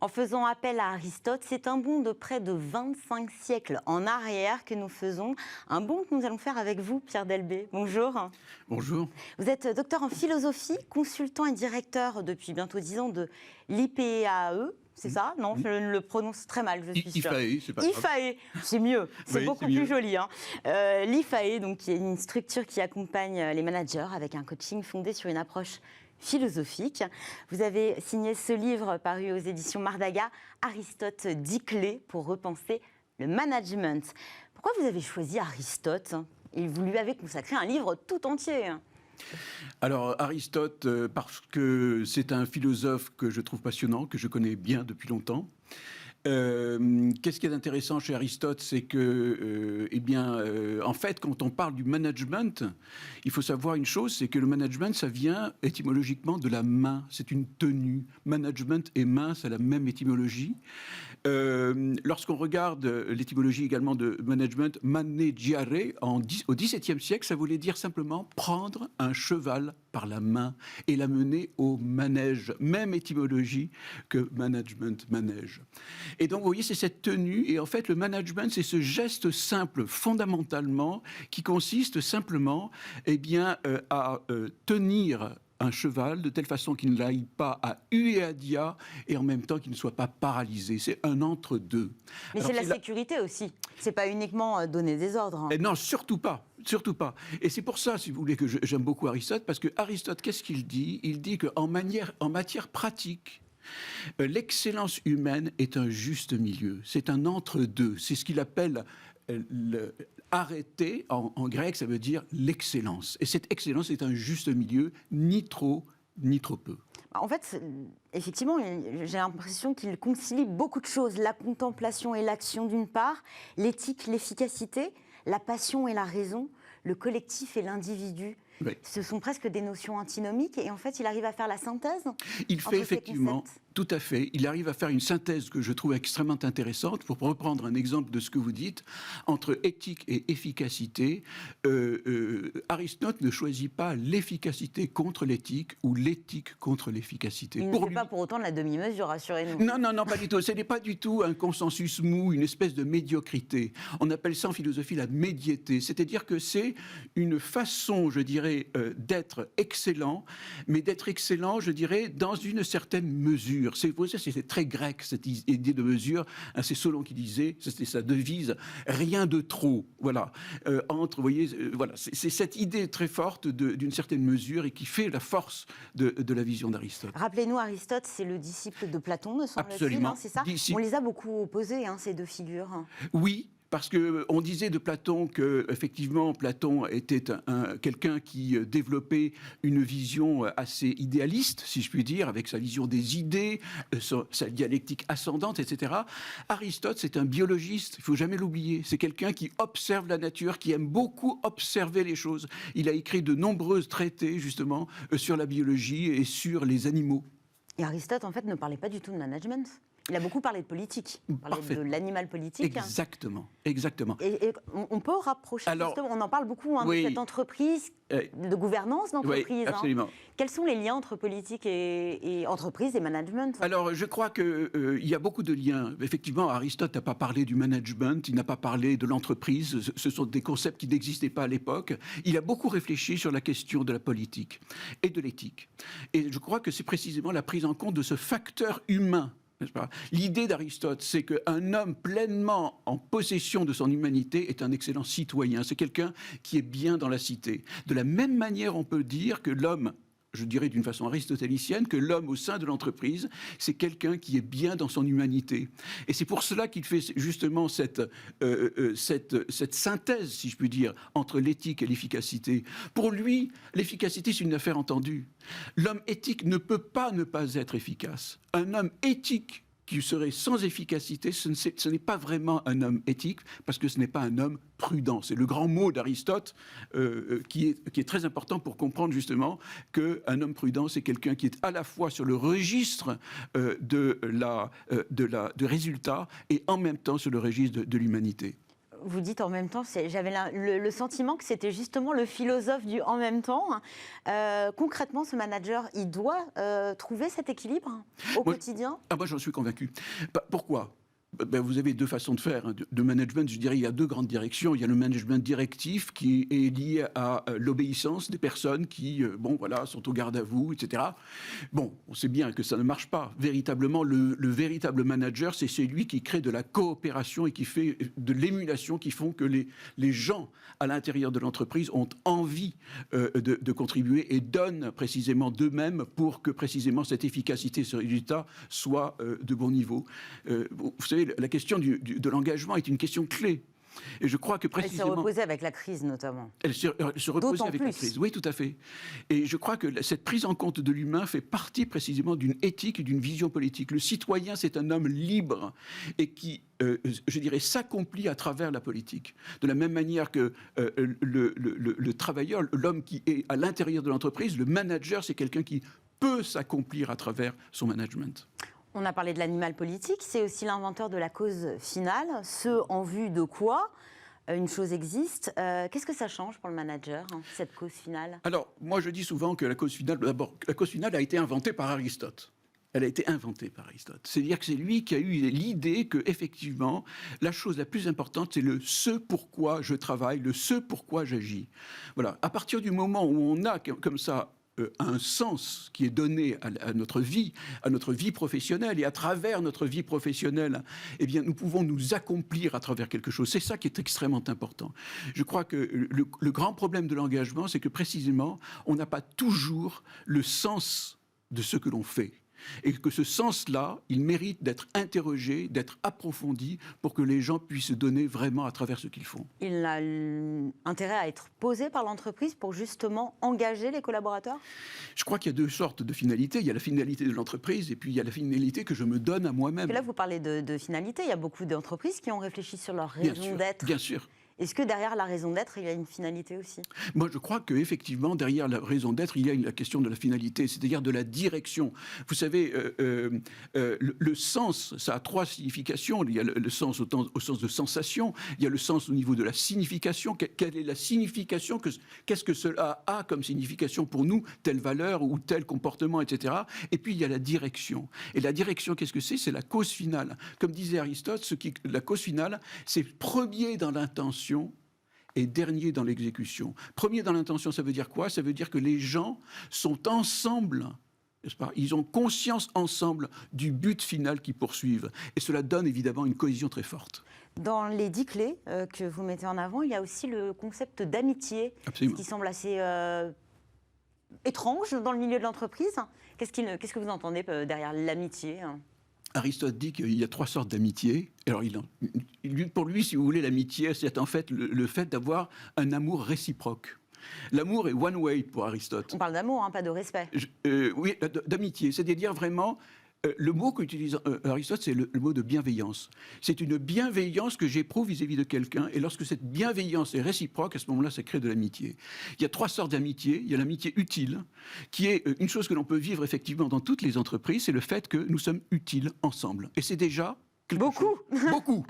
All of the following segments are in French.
En faisant appel à Aristote, c'est un bond de près de 25 siècles en arrière que nous faisons. Un bond que nous allons faire avec vous, Pierre Delbé. Bonjour. Bonjour. Vous êtes docteur en philosophie, consultant et directeur depuis bientôt 10 ans de l'IPAE. C'est ça? Non, je le prononce très mal, je suis sûre. IFAE, c'est pas grave. IFAE, c'est mieux, c'est Oui, beaucoup c'est plus mieux. joli. L'IFAE, donc, qui est une structure qui accompagne les managers avec un coaching fondé sur une approche philosophique. Vous avez signé ce livre paru aux éditions Mardaga, Aristote 10 clés pour repenser le management. Pourquoi vous avez choisi Aristote? Et vous lui avez consacré un livre tout entier. Alors Aristote, parce que c'est un philosophe que je trouve passionnant, que je connais bien depuis longtemps. Qu'est-ce qui est intéressant chez Aristote, c'est que, en fait, quand on parle du management, il faut savoir une chose, c'est que le management, ça vient étymologiquement de la main. C'est une tenue. Management et main, c'est la même étymologie. Lorsqu'on regarde l'étymologie également de management, maneggiare, au XVIIe siècle, ça voulait dire simplement prendre un cheval par la main et l'amener au manège. Même étymologie que management, manège. Et donc, vous voyez, c'est cette tenue. Et en fait, le management, c'est ce geste simple, fondamentalement, qui consiste simplement à tenir un cheval de telle façon qu'il ne n'aille pas à ue et à dia et en même temps qu'il ne soit pas paralysé. C'est un entre-deux. Mais Alors, c'est la sécurité aussi. C'est pas uniquement donner des ordres. Et non, surtout pas. Surtout pas. Et c'est pour ça, si vous voulez, que j'aime beaucoup Aristote, parce que Aristote, qu'est-ce qu'il dit? Il dit qu'en matière pratique, l'excellence humaine est un juste milieu. C'est un entre-deux. C'est ce qu'il appelle arrêter. En grec, ça veut dire l'excellence. Et cette excellence est un juste milieu, ni trop, ni trop peu. En fait, effectivement, j'ai l'impression qu'il concilie beaucoup de choses. La contemplation et l'action d'une part, l'éthique, l'efficacité, la passion et la raison, le collectif et l'individu. Oui. Ce sont presque des notions antinomiques et en fait, il arrive à faire la synthèse. Il fait effectivement, tout à fait, il arrive à faire une synthèse que je trouve extrêmement intéressante, pour reprendre un exemple de ce que vous dites, entre éthique et efficacité. Aristote ne choisit pas l'efficacité contre l'éthique ou l'éthique contre l'efficacité. Il ne fait pas pour autant de la demi-mesure, rassurez-nous. Non, pas du tout. Ce n'est pas du tout un consensus mou, une espèce de médiocrité. On appelle ça en philosophie la médiété, c'est-à-dire que c'est une façon, je dirais, d'être excellent, mais d'être excellent, je dirais, dans une certaine mesure. C'est très grec, cette idée de mesure. C'est Solon qui disait, c'était sa devise, rien de trop. Voilà. Vous voyez, voilà. C'est cette idée très forte d'une certaine mesure et qui fait la force de la vision d'Aristote. Rappelez-nous, Aristote, c'est le disciple de Platon, me semble-t-il. Absolument. C'est ça. On les a beaucoup opposés, ces deux figures. Oui. Parce qu'on disait de Platon qu'effectivement, Platon était quelqu'un qui développait une vision assez idéaliste, si je puis dire, avec sa vision des idées, sa dialectique ascendante, etc. Aristote, c'est un biologiste, il ne faut jamais l'oublier. C'est quelqu'un qui observe la nature, qui aime beaucoup observer les choses. Il a écrit de nombreux traités, justement, sur la biologie et sur les animaux. Et Aristote, en fait, ne parlait pas du tout de management. Il a beaucoup parlé de politique, de l'animal politique. Exactement. Et on peut rapprocher, justement, on en parle beaucoup, de cette entreprise, de gouvernance d'entreprise. Oui, absolument. Quels sont les liens entre politique et entreprise et management? Alors, je crois qu'il y a beaucoup de liens. Effectivement, Aristote n'a pas parlé du management, il n'a pas parlé de l'entreprise. Ce sont des concepts qui n'existaient pas à l'époque. Il a beaucoup réfléchi sur la question de la politique et de l'éthique. Et je crois que c'est précisément la prise en compte de ce facteur humain. L'idée d'Aristote, c'est qu'un homme pleinement en possession de son humanité est un excellent citoyen. C'est quelqu'un qui est bien dans la cité. De la même manière, on peut dire que l'homme, je dirais d'une façon aristotélicienne, que l'homme au sein de l'entreprise, c'est quelqu'un qui est bien dans son humanité. Et c'est pour cela qu'il fait justement cette synthèse, si je puis dire, entre l'éthique et l'efficacité. Pour lui, l'efficacité, c'est une affaire entendue. L'homme éthique ne peut pas ne pas être efficace. Un homme éthique qui serait sans efficacité, ce n'est pas vraiment un homme éthique, parce que ce n'est pas un homme prudent. C'est le grand mot d'Aristote qui est très important pour comprendre justement qu'un homme prudent, c'est quelqu'un qui est à la fois sur le registre de résultats et en même temps sur le registre de l'humanité. Vous dites en même temps, j'avais le sentiment que c'était justement le philosophe du en même temps. Concrètement, ce manager, il doit trouver cet équilibre au quotidien. Moi, j'en suis convaincu. Pourquoi ? Vous avez deux façons de faire, de management. Je dirais il y a deux grandes directions. Il y a le management directif qui est lié à l'obéissance des personnes qui, sont au garde à vous, etc. Bon, on sait bien que ça ne marche pas. Véritablement, le véritable manager, c'est celui qui crée de la coopération et qui fait de l'émulation qui font que les gens à l'intérieur de l'entreprise ont envie de contribuer et donnent précisément d'eux-mêmes pour que précisément cette efficacité, ce résultat soit de bon niveau. Vous savez, la question de l'engagement est une question clé. Et je crois que précisément... Elle s'est reposée avec la crise, notamment. Elle se reposait avec la crise, oui, tout à fait. Et je crois que cette prise en compte de l'humain fait partie précisément d'une éthique et d'une vision politique. Le citoyen, c'est un homme libre et qui, je dirais, s'accomplit à travers la politique. De la même manière que le travailleur, l'homme qui est à l'intérieur de l'entreprise, le manager, c'est quelqu'un qui peut s'accomplir à travers son management. On a parlé de l'animal politique, c'est aussi l'inventeur de la cause finale, ce en vue de quoi une chose existe. Qu'est-ce que ça change pour le manager, cette cause finale ? Alors, moi je dis souvent que la cause finale, d'abord, la cause finale a été inventée par Aristote. Elle a été inventée par Aristote. C'est-à-dire que c'est lui qui a eu l'idée que, effectivement, la chose la plus importante, c'est le ce pourquoi je travaille, le ce pourquoi j'agis. Voilà. À partir du moment où on a comme ça un sens qui est donné à notre vie professionnelle, et à travers notre vie professionnelle, eh bien, nous pouvons nous accomplir à travers quelque chose. C'est ça qui est extrêmement important. Je crois que le grand problème de l'engagement, c'est que précisément, on n'a pas toujours le sens de ce que l'on fait. Et que ce sens-là, il mérite d'être interrogé, d'être approfondi pour que les gens puissent se donner vraiment à travers ce qu'ils font. Il a intérêt à être posé par l'entreprise pour justement engager les collaborateurs ? Je crois qu'il y a deux sortes de finalités. Il y a la finalité de l'entreprise et puis il y a la finalité que je me donne à moi-même. Parce que là, vous parlez de finalité. Il y a beaucoup d'entreprises qui ont réfléchi sur leur raison d'être. Bien sûr. Est-ce que derrière la raison d'être, il y a une finalité aussi ? Moi, je crois qu'effectivement, derrière la raison d'être, il y a la question de la finalité, c'est-à-dire de la direction. Vous savez, le sens, ça a trois significations. Il y a le sens au sens de sensation, il y a le sens au niveau de la signification. Quelle est la signification ? Qu'est-ce que cela a comme signification pour nous ? Telle valeur ou tel comportement, etc. Et puis, il y a la direction. Et la direction, qu'est-ce que c'est ? C'est la cause finale. Comme disait Aristote, la cause finale, c'est premier dans l'intention et dernier dans l'exécution. Premier dans l'intention, ça veut dire quoi ? Ça veut dire que les gens sont ensemble, n'est-ce pas ? Ils ont conscience ensemble du but final qu'ils poursuivent. Et cela donne évidemment une cohésion très forte. Dans les 10 clés que vous mettez en avant, il y a aussi le concept d'amitié, qui semble assez étrange dans le milieu de l'entreprise. Qu'est-ce que vous entendez derrière l'amitié ? Aristote dit qu'il y a trois sortes d'amitié. Alors, pour lui, si vous voulez, l'amitié, c'est en fait le fait d'avoir un amour réciproque. L'amour est one way pour Aristote. On parle d'amour, pas de respect. Oui, d'amitié. C'est-à-dire vraiment, le mot qu'utilise Aristote, c'est le mot de bienveillance. C'est une bienveillance que j'éprouve vis-à-vis de quelqu'un. Et lorsque cette bienveillance est réciproque, à ce moment-là, ça crée de l'amitié. Il y a trois sortes d'amitié. Il y a l'amitié utile, qui est une chose que l'on peut vivre effectivement dans toutes les entreprises. C'est le fait que nous sommes utiles ensemble. Et c'est déjà... Beaucoup.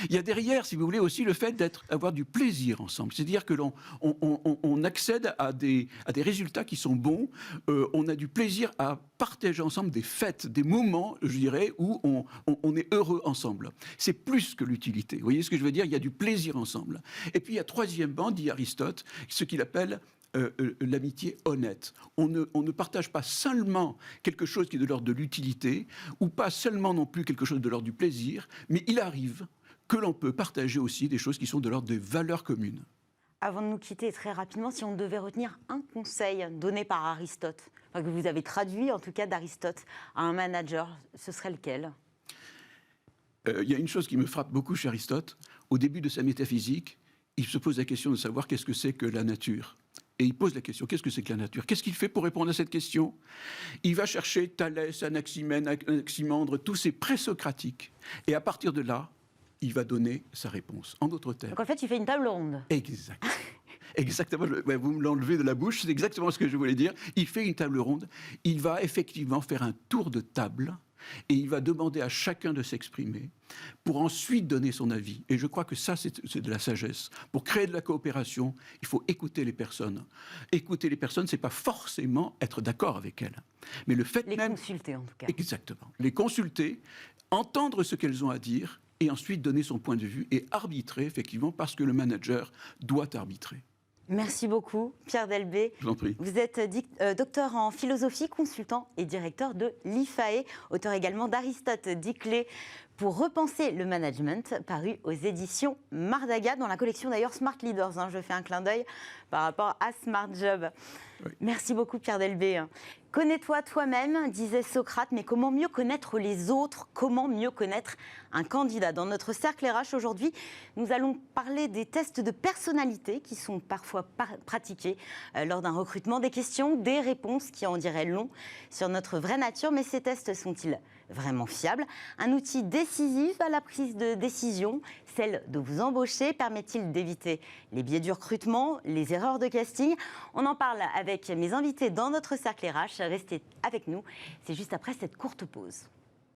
Il y a derrière, si vous voulez, aussi le fait d'avoir du plaisir ensemble. C'est-à-dire que on accède à des résultats qui sont bons. On a du plaisir à partager ensemble des fêtes, des moments, je dirais, où on est heureux ensemble. C'est plus que l'utilité. Vous voyez ce que je veux dire ? Il y a du plaisir ensemble. Et puis, il y a troisièmement, dit Aristote, ce qu'il appelle... l'amitié honnête. On ne partage pas seulement quelque chose qui est de l'ordre de l'utilité, ou pas seulement non plus quelque chose de l'ordre du plaisir, mais il arrive que l'on peut partager aussi des choses qui sont de l'ordre des valeurs communes. Avant de nous quitter, très rapidement, si on devait retenir un conseil donné par Aristote, que vous avez traduit en tout cas d'Aristote à un manager, ce serait lequel ? Il y a une chose qui me frappe beaucoup chez Aristote. Au début de sa métaphysique, il se pose la question de savoir qu'est-ce que c'est que la nature. Et il pose la question, qu'est-ce que c'est que la nature ? Qu'est-ce qu'il fait pour répondre à cette question ? Il va chercher Thalès, Anaximène, Anaximandre, tous ces présocratiques. Et à partir de là, il va donner sa réponse. En d'autres termes. Donc en fait, il fait une table ronde. Exact. Exactement. Vous me l'enlevez de la bouche, c'est exactement ce que je voulais dire. Il fait une table ronde. Il va effectivement faire un tour de table Et il va demander à chacun de s'exprimer pour ensuite donner son avis. Et je crois que ça, c'est de la sagesse. Pour créer de la coopération, il faut écouter les personnes. Écouter les personnes, c'est pas forcément être d'accord avec elles. Mais le fait les même... consulter, en tout cas. Exactement. Les consulter, entendre ce qu'elles ont à dire, et ensuite donner son point de vue et arbitrer, effectivement, parce que le manager doit arbitrer. Merci beaucoup, Pierre Delbé. Je vous en prie. Vous êtes docteur en philosophie, consultant et directeur de l'IFAE, auteur également d'Aristote, 10 clés pour repenser le management, paru aux éditions Mardaga, dans la collection d'ailleurs Smart Leaders. Je fais un clin d'œil par rapport à Smart Job. Oui. Merci beaucoup, Pierre Delbé. Connais-toi toi-même, disait Socrate, mais comment mieux connaître les autres? Comment mieux connaître un candidat? Dans notre cercle RH aujourd'hui, nous allons parler des tests de personnalité qui sont parfois pratiqués lors d'un recrutement, des questions, des réponses qui en diraient long sur notre vraie nature. Mais ces tests sont-ils vraiment fiables? Un outil décisif à la prise de décision, celle de vous embaucher, permet-il d'éviter les biais du recrutement, les erreurs de casting? On en parle avec mes invités dans notre cercle RH. Restez avec nous, c'est juste après cette courte pause.